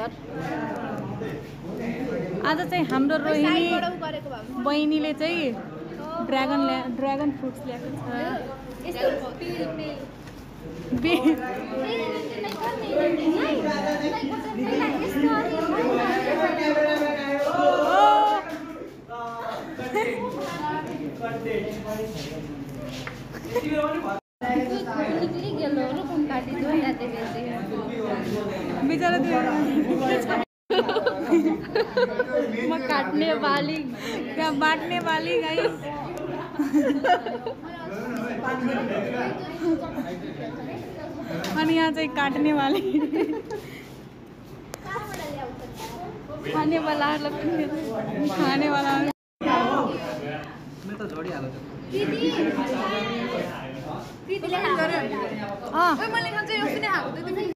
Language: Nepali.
घर आज चाहिँ हाम्रो रोहिणी बहिनीले चाहिँ ड्र्यागन फ्रुट्स ल्याएको बिचरा म काट्ने बाली त्यहाँ बाँट्ने बाली गाइस अनि यहाँ चाहिँ काट्ने वाली खाने वालाहरुलाई पनि खाने वाला मैले खान्छ यो पनि हाल्नु